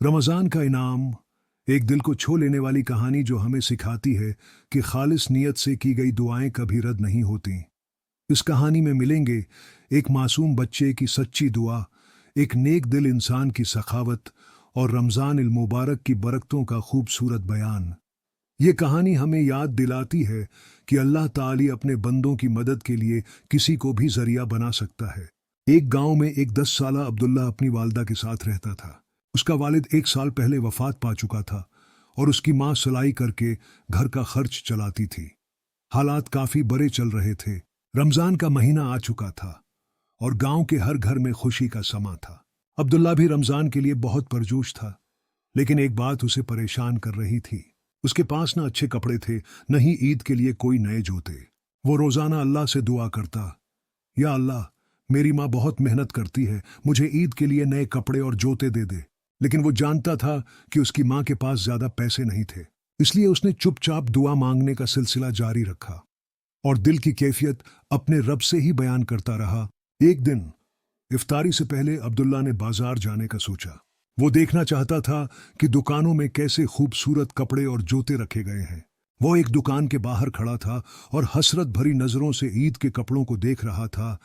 रमज़ान का इनाम, एक दिल को छू लेने वाली कहानी जो हमें सिखाती है कि खालिस नीयत से की गई दुआएं कभी रद्द नहीं होती। इस कहानी में मिलेंगे एक मासूम बच्चे की सच्ची दुआ, एक नेक दिल इंसान की सखावत और रमज़ान इल मुबारक की बरकतों का खूबसूरत बयान। ये कहानी हमें याद दिलाती है कि अल्लाह ताली अपने बंदों की मदद के लिए किसी को भी जरिया बना सकता है। एक गांव में एक 10 साला अब्दुल्ला अपनी वालदा के साथ रहता था। उसका वालिद 1 साल पहले वफात पा चुका था और उसकी माँ सिलाई करके घर का खर्च चलाती थी। हालात काफी बुरे चल रहे थे। रमजान का महीना आ चुका था और गांव के हर घर में खुशी का समा था। अब्दुल्ला भी रमजान के लिए बहुत परजोश था, लेकिन एक बात उसे परेशान कर रही थी। उसके पास न अच्छे कपड़े थे, न ही ईद के लिए कोई नए जूते। वो रोजाना अल्लाह से दुआ करता, या अल्लाह, मेरी माँ बहुत मेहनत करती है, मुझे ईद के लिए नए कपड़े और जूते दे दे। लेकिन वो जानता था कि उसकी माँ के पास ज्यादा पैसे नहीं थे, इसलिए उसने चुपचाप दुआ मांगने का सिलसिला जारी रखा और दिल की कैफियत अपने रब से ही बयान करता रहा। एक दिन इफ्तारी से पहले अब्दुल्ला ने बाजार जाने का सोचा। वो देखना चाहता था कि दुकानों में कैसे खूबसूरत कपड़े और जूते रखे गए हैं। वो एक दुकान के बाहर खड़ा था और हसरत भरी नजरों से ईद के कपड़ों को देख रहा था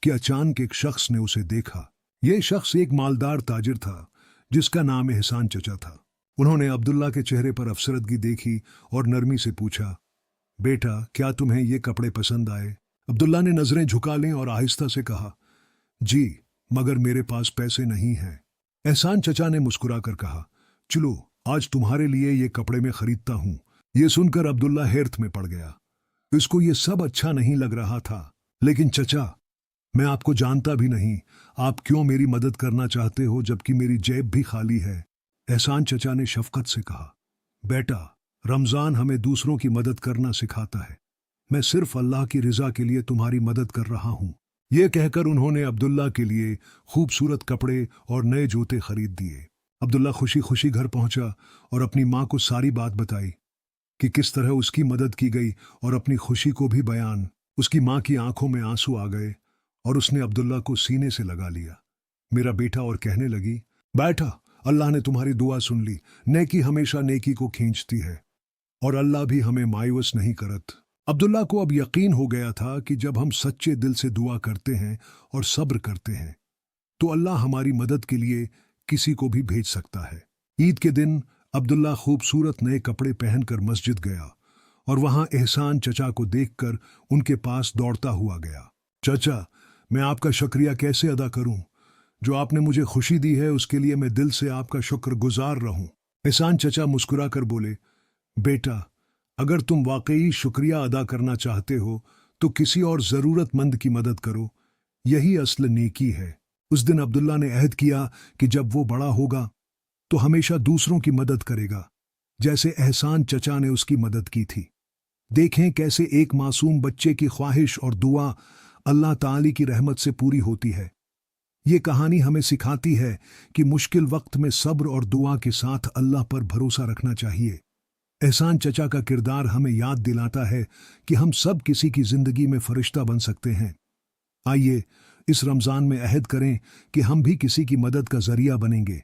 कि अचानक एक शख्स ने उसे देखा। ये शख्स एक मालदार ताजिर था जिसका नाम एहसान चचा था। उन्होंने अब्दुल्ला के चेहरे पर अफसरदगी देखी और नरमी से पूछा, बेटा, क्या तुम्हें ये कपड़े पसंद आए? अब्दुल्ला ने नजरें झुका लें और आहिस्ता से कहा, जी, मगर मेरे पास पैसे नहीं हैं। एहसान चचा ने मुस्कुराकर कहा, चलो, आज तुम्हारे लिए ये कपड़े मैं खरीदता हूँ। ये सुनकर अब्दुल्ला हैरत में पड़ गया। इसको ये सब अच्छा नहीं लग रहा था। लेकिन चचा, मैं आपको जानता भी नहीं, आप क्यों मेरी मदद करना चाहते हो जबकि मेरी जेब भी खाली है? एहसान चचा ने शफकत से कहा, बेटा, रमजान हमें दूसरों की मदद करना सिखाता है। मैं सिर्फ अल्लाह की रिजा के लिए तुम्हारी मदद कर रहा हूँ। ये कहकर उन्होंने अब्दुल्ला के लिए खूबसूरत कपड़े और नए जूते खरीद दिए। अब्दुल्ला खुशी खुशी घर पहुंचा और अपनी माँ को सारी बात बताई कि किस तरह उसकी मदद की गई और अपनी खुशी को भी बयान। उसकी माँ की आंखों में आंसू आ गए और उसने अब्दुल्ला को सीने से लगा लिया, मेरा बेटा, और कहने लगी, बैठा, अल्लाह ने तुम्हारी दुआ सुन ली। नेकी हमेशा नेकी को खींचती है और अल्लाह भी हमें मायूस नहीं करत। अब्दुल्ला को अब यकीन हो गया था कि जब हम सच्चे दिल से दुआ करते हैं और सब्र करते हैं तो अल्लाह हमारी मदद के लिए किसी को भी भेज सकता है। ईद के दिन अब्दुल्ला खूबसूरत नए कपड़े पहनकर मस्जिद गया और वहां एहसान चचा को देखकर उनके पास दौड़ता हुआ गया। चचा, मैं आपका शुक्रिया कैसे अदा करूं? जो आपने मुझे खुशी दी है उसके लिए मैं दिल से आपका शुक्रगुजार रहूं। एहसान चचा मुस्कुराकर बोले, बेटा, अगर तुम वाकई शुक्रिया अदा करना चाहते हो तो किसी और जरूरतमंद की मदद करो, यही असल नेकी है। उस दिन अब्दुल्ला ने अहद किया कि जब वो बड़ा होगा तो हमेशा दूसरों की मदद करेगा, जैसे एहसान चचा ने उसकी मदद की थी। देखें कैसे एक मासूम बच्चे की ख्वाहिश और दुआ अल्लाह ताली की रहमत से पूरी होती है। ये कहानी हमें सिखाती है कि मुश्किल वक्त में सब्र और दुआ के साथ अल्लाह पर भरोसा रखना चाहिए। एहसान चचा का किरदार हमें याद दिलाता है कि हम सब किसी की जिंदगी में फरिश्ता बन सकते हैं। आइए इस रमज़ान में अहद करें कि हम भी किसी की मदद का जरिया बनेंगे।